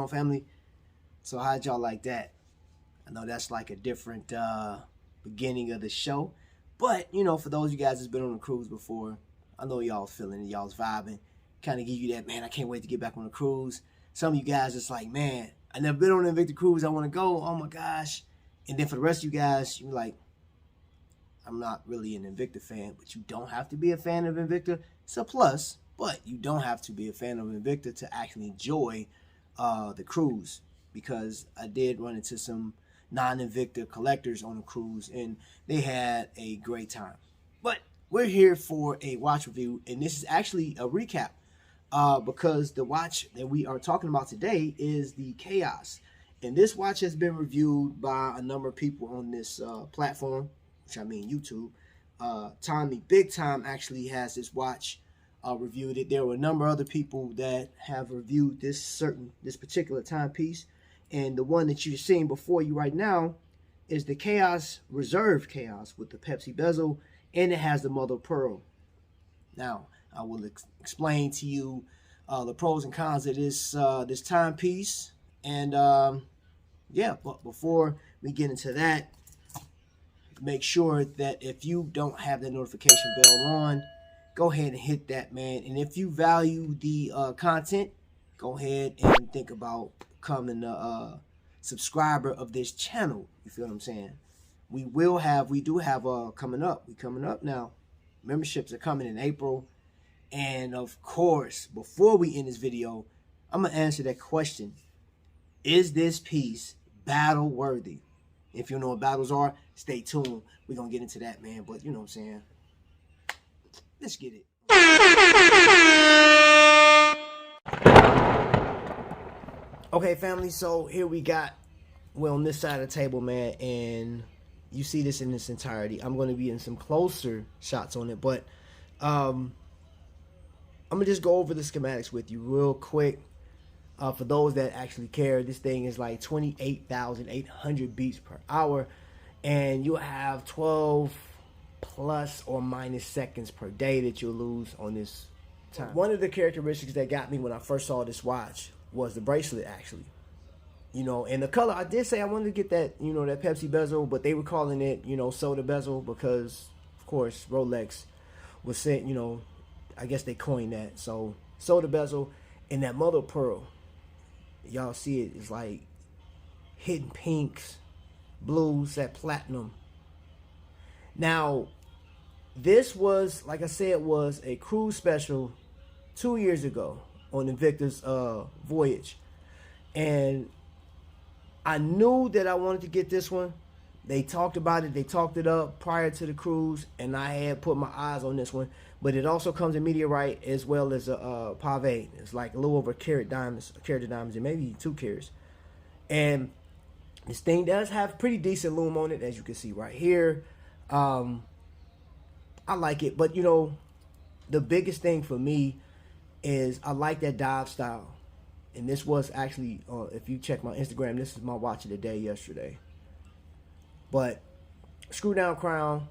family? So how'd y'all like that? I know that's like a different beginning of the show. But, you know, for those of you guys that's been on a cruise before, I know y'all's feeling it, y'all's vibing. Kind of give you that, man, I can't wait to get back on a cruise. Some of you guys just like, man, I never been on an Invicta Cruise. I want to go. Oh, my gosh. And then for the rest of you guys, you're like, I'm not really an Invicta fan, but you don't have to be a fan of Invicta. It's a plus, but you don't have to be a fan of Invicta to actually enjoy the cruise, because I did run into some non-Invicta collectors on the cruise, and they had a great time. But we're here for a watch review, and this is actually a recap because the watch that we are talking about today is the Chaos. And this watch has been reviewed by a number of people on this platform, which I mean YouTube. Tommy Big Time actually has this watch reviewed it. There were a number of other people that have reviewed this particular timepiece. And the one that you're seeing before you right now is the Chaos Reserve Chaos with the Pepsi bezel, and it has the mother of pearl. Now, I will explain to you the pros and cons of this timepiece. And yeah, but before we get into that, make sure that if you don't have the notification bell on, go ahead and hit that, man. And if you value the content, go ahead and think about becoming a subscriber of this channel. You feel what I'm saying? We do have coming up. We coming up now. Memberships are coming in April. And of course, before we end this video, I'm gonna answer that question. Is this piece battle worthy? If you know what battles are, stay tuned. We're gonna get into that, man. But you know what I'm saying? Let's get it. Okay, family, so here we got, we're on this side of the table, man, and you see this in its entirety. I'm going to be in some closer shots on it, but I'm going to just go over the schematics with you real quick. For those that actually care, this thing is like 28,800 beats per hour, and you'll have 12 plus or minus seconds per day that you'll lose on this time. One of the characteristics that got me when I first saw this watch was the bracelet, actually. You know, and the color, I did say I wanted to get that, you know, that Pepsi bezel, but they were calling it, you know, soda bezel because, of course, Rolex was saying, you know, I guess they coined that. So, soda bezel and that mother of pearl. Y'all see it, it's like hidden pinks, blues, that platinum. Now, this was, like I said, was a cruise special 2 years ago on Invicta's voyage. And I knew that I wanted to get this one. They talked about it. They talked it up prior to the cruise, and I had put my eyes on this one. But it also comes in meteorite as well as a pave. It's like a little over a carat of diamonds, and maybe 2 carats. And this thing does have pretty decent lume on it, as you can see right here. I like it, but you know, the biggest thing for me is I like that dive style. And this was actually, if you check my Instagram, this is my watch of the day yesterday. But screw down crown,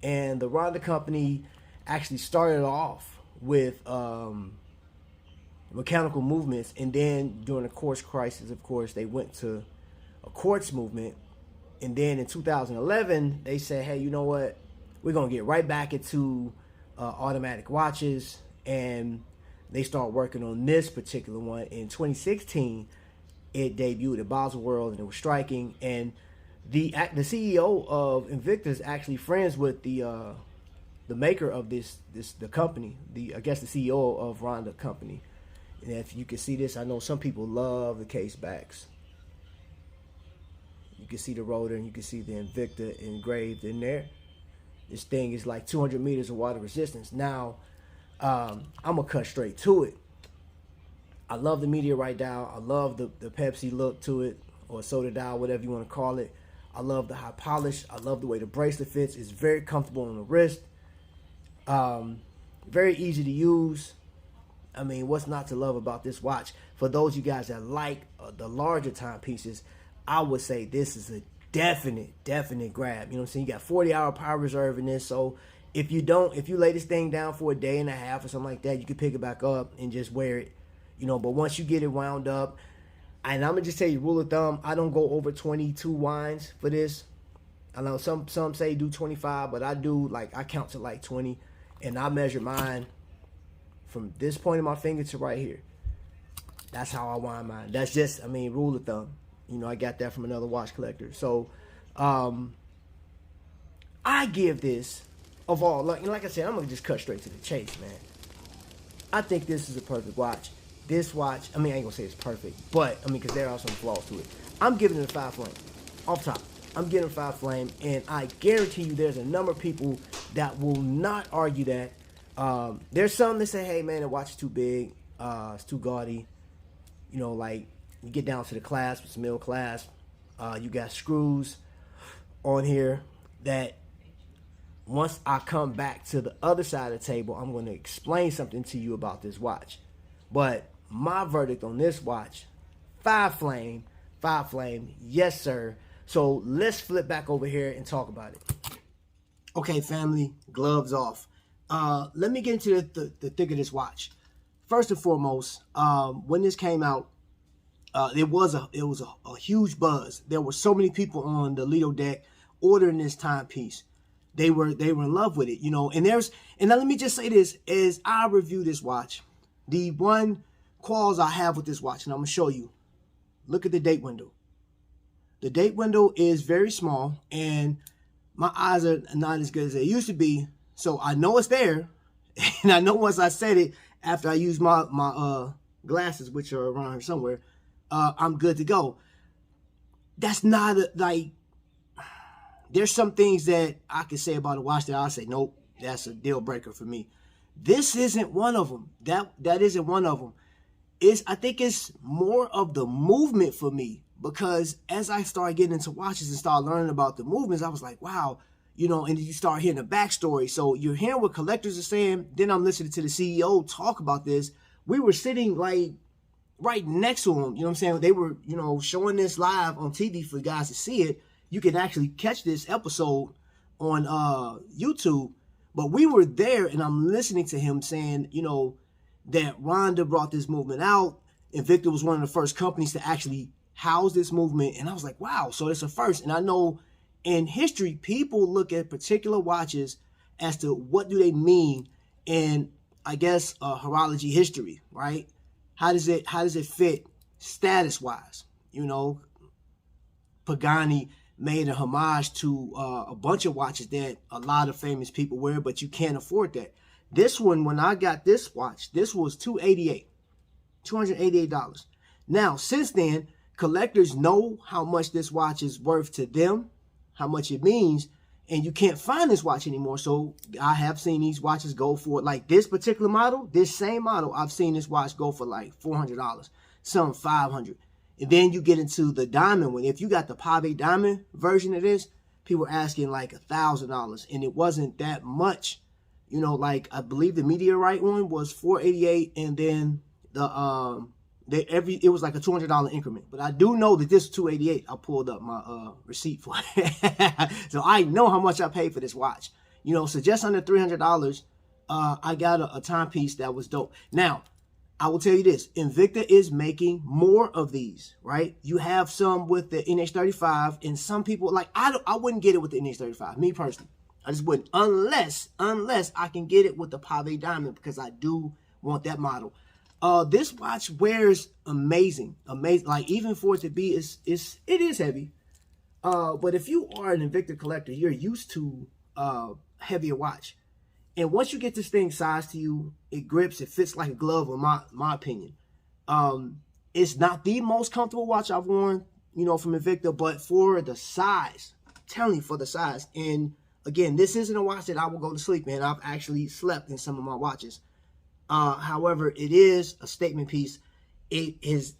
and the Ronda company actually started off with mechanical movements, and then during the quartz crisis, of course, they went to a quartz movement. And then in 2011, they said, hey, you know what? We're going to get right back into automatic watches, and they start working on this particular one. In 2016, it debuted at Bezel World, and it was striking. And the CEO of Invicta is actually friends with the maker of the company. I guess the CEO of Ronda company. And if you can see this, I know some people love the case backs. You can see the rotor, and you can see the Invicta engraved in there. This thing is like 200 meters of water resistance. Now, I'm going to cut straight to it. I love the meteorite dial. I love the Pepsi look to it, or soda dial, whatever you want to call it. I love the high polish. I love the way the bracelet fits. It's very comfortable on the wrist. Very easy to use. I mean, what's not to love about this watch? For those of you guys that like the larger timepieces, I would say this is a definite grab. You know what I'm saying? You got 40-hour power reserve in this, so if you lay this thing down for a day and a half or something like that, you can pick it back up and just wear it. You know, but once you get it wound up, And I'm gonna just tell you, rule of thumb, I don't go over 22 winds for this. I know some say do 25, but I do, like, I count to like 20, and I measure mine from this point of my finger to right here. That's how I wind mine. That's just, I mean, rule of thumb. You know, I got that from another watch collector. So, I give this, of all, like I said, I'm gonna just cut straight to the chase, man. I think this is a perfect watch. This watch, I mean, I ain't gonna say it's perfect, but, I mean, because there are some flaws to it. I'm giving it a 5 flame. Off top. I'm giving it a 5 flame, and I guarantee you there's a number of people that will not argue that. There's some that say, hey, man, the watch is too big. It's too gaudy. You know, like, you get down to the clasp, it's middle clasp. You got screws on here that once I come back to the other side of the table, I'm going to explain something to you about this watch. But my verdict on this watch, 5 flame, yes, sir. So let's flip back over here and talk about it. Okay, family, gloves off. Let me get into the thick of this watch. First and foremost, when this came out, it was a huge buzz. There were so many people on the Lido deck ordering this timepiece. They were in love with it, you know. And now let me just say this: as I review this watch, the one qualms I have with this watch, and I'm gonna show you. Look at the date window. The date window is very small, and my eyes are not as good as they used to be. So I know it's there, and I know once I set it, after I use my glasses, which are around here somewhere, I'm good to go. That's not like. There's some things that I can say about a watch that I say, nope, that's a deal breaker for me. This isn't one of them. That isn't one of them. I think it's more of the movement for me, because as I started getting into watches and started learning about the movements, I was like, wow, you know, and you start hearing the backstory. So you're hearing what collectors are saying. Then I'm listening to the CEO talk about this. We were sitting like right next to him. You know what I'm saying? They were, you know, showing this live on TV for you guys to see it. You can actually catch this episode on YouTube. But we were there, and I'm listening to him saying, you know, that Rhonda brought this movement out. Invicta was one of the first companies to actually house this movement. And I was like, wow, so it's a first. And I know in history, people look at particular watches as to what do they mean in, I guess, horology history, right? How does it fit status-wise? You know, Pagani made a homage to a bunch of watches that a lot of famous people wear, but you can't afford that. This one, when I got this watch, this was $288. Now, since then, collectors know how much this watch is worth to them, how much it means, and you can't find this watch anymore. So I have seen these watches go for, like this particular model, this same model, I've seen this watch go for like $400, some $500. And then you get into the diamond one. If you got the Pave diamond version of this, people are asking like $1,000, and it wasn't that much. You know, like I believe the Meteorite one was $488, and then the it was like a $200 increment. But I do know that this $288. I pulled up my receipt for it, so I know how much I paid for this watch. You know, so just under $300, I got a timepiece that was dope. Now, I will tell you this, Invicta is making more of these, right? You have some with the NH35, and some people, like, I wouldn't get it with the NH35, me personally. I just wouldn't, unless I can get it with the Pave Diamond, because I do want that model. This watch wears amazing. Like, even for it to be, it is heavy. But if you are an Invicta collector, you're used to heavier watch. And once you get this thing sized to you, it grips, it fits like a glove, in my opinion. It's not the most comfortable watch I've worn, you know, from Invicta, but for the size, I'm telling you, for the size. And again, this isn't a watch that I will go to sleep in. I've actually slept in some of my watches. However, it is a statement piece. It has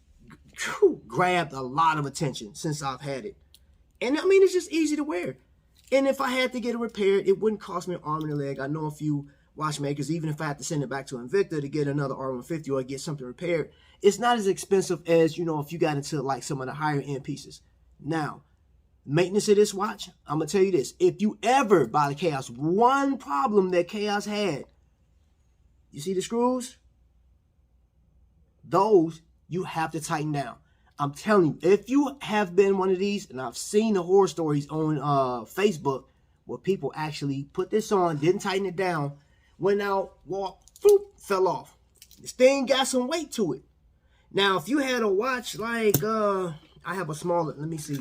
grabbed a lot of attention since I've had it. And I mean, it's just easy to wear. And if I had to get it repaired, it wouldn't cost me an arm and a leg. I know a few watchmakers, even if I had to send it back to Invicta to get another R150 or get something repaired, it's not as expensive as, you know, if you got into like some of the higher end pieces. Now, maintenance of this watch, I'm going to tell you this. If you ever buy the Chaos, one problem that Chaos had, you see the screws? Those you have to tighten down. I'm telling you, if you have been one of these, and I've seen the horror stories on Facebook where people actually put this on, didn't tighten it down, went out, walked, boop, fell off. This thing got some weight to it. Now, if you had a watch like, I have a smaller, let me see.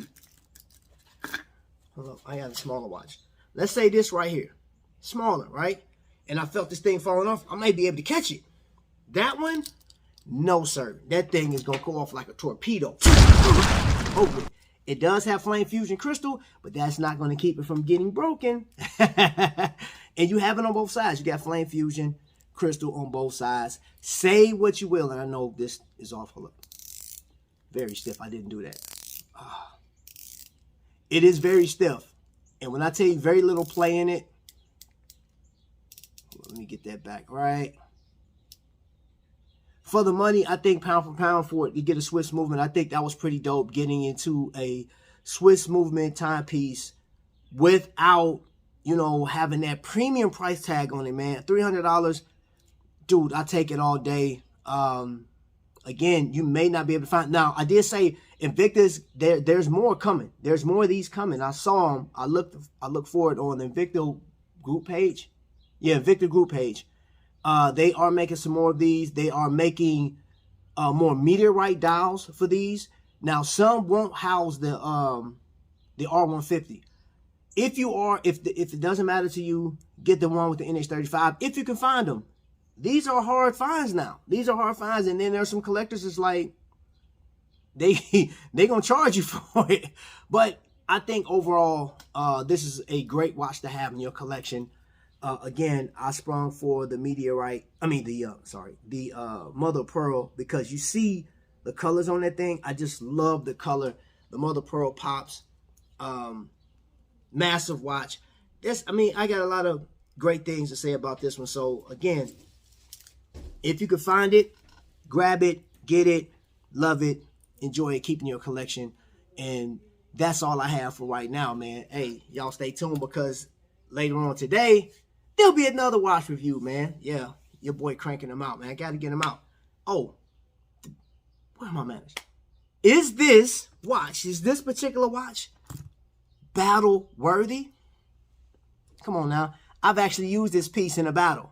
Hold up, I got a smaller watch. Let's say this right here, smaller, right? And I felt this thing falling off, I might be able to catch it. That one, no sir. That thing is gonna go off like a torpedo. Hopefully. It does have flame fusion crystal, but that's not gonna keep it from getting broken. And you have it on both sides. You got flame fusion crystal on both sides. Say what you will, and I know this is off. Hold up. Very stiff. I didn't do that. It is very stiff. And when I tell you very little play in it, let me get that back right. For the money, I think pound for pound for it, you get a Swiss movement. I think that was pretty dope, getting into a Swiss movement timepiece without, you know, having that premium price tag on it, man. $300, dude, I take it all day. Again, you may not be able to find. Now, I did say Invicta's there's more coming. There's more of these coming. I saw them. I looked for it on the Invicta group page. Yeah, Invicta group page. They are making some more of these. They are making more meteorite dials for these. Now, some won't house the R150. If it doesn't matter to you, get the one with the NH35 if you can find them. These are hard finds now. These are hard finds, and then there's some collectors that's like they gonna charge you for it. But I think overall, this is a great watch to have in your collection. Again, I sprung for the meteorite. I mean the mother of pearl, because you see the colors on that thing. I just love the color. The mother of pearl pops. Massive watch. I got a lot of great things to say about this one. So again, if you can find it, grab it, get it, love it, enjoy it, keep it in your collection. And that's all I have for right now, man. Hey, y'all stay tuned, because later on today, there'll be another watch review, man. Yeah, your boy cranking them out, man. I got to get them out. Oh, where am I managed? Is this particular watch battle worthy? Come on now. I've actually used this piece in a battle.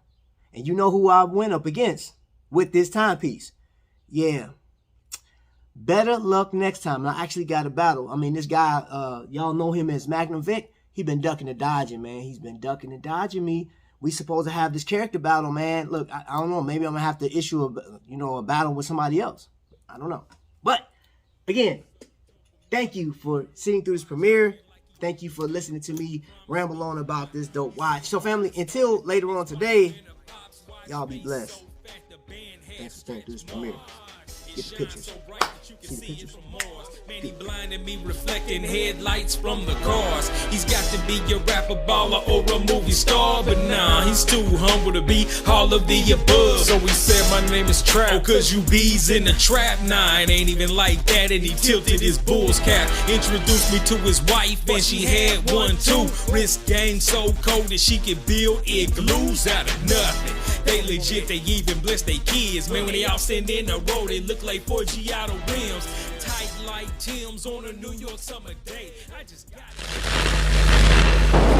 And you know who I went up against with this timepiece. Yeah. Better luck next time. I actually got a battle. I mean, this guy, y'all know him as Magnum Vic. He been ducking and dodging, man. He's been ducking and dodging me. We supposed to have this character battle, man. Look, I don't know. Maybe I'm going to have to issue a battle with somebody else. I don't know. But, again, thank you for sitting through this premiere. Thank you for listening to me ramble on about this dope watch. So, family, until later on today, y'all be blessed. Thanks for staying through this premiere. Get the pictures. See the pictures? Man, he blinded me, reflecting headlights from the cars. He's got to be a rapper, baller, or a movie star, but nah, he's too humble to be all of the above. So he said, my name is Trap, oh, cause you bees in the trap. Nah, it ain't even like that, and he tilted his bull's cap. Introduced me to his wife, and she had one too. Wrist game so cold that she could build igloos out of nothing. They legit, they even bless their kids. Man, when they out sending the road, they look like 4G out of rims. Tight like Tim's on a New York summer day. I just got it.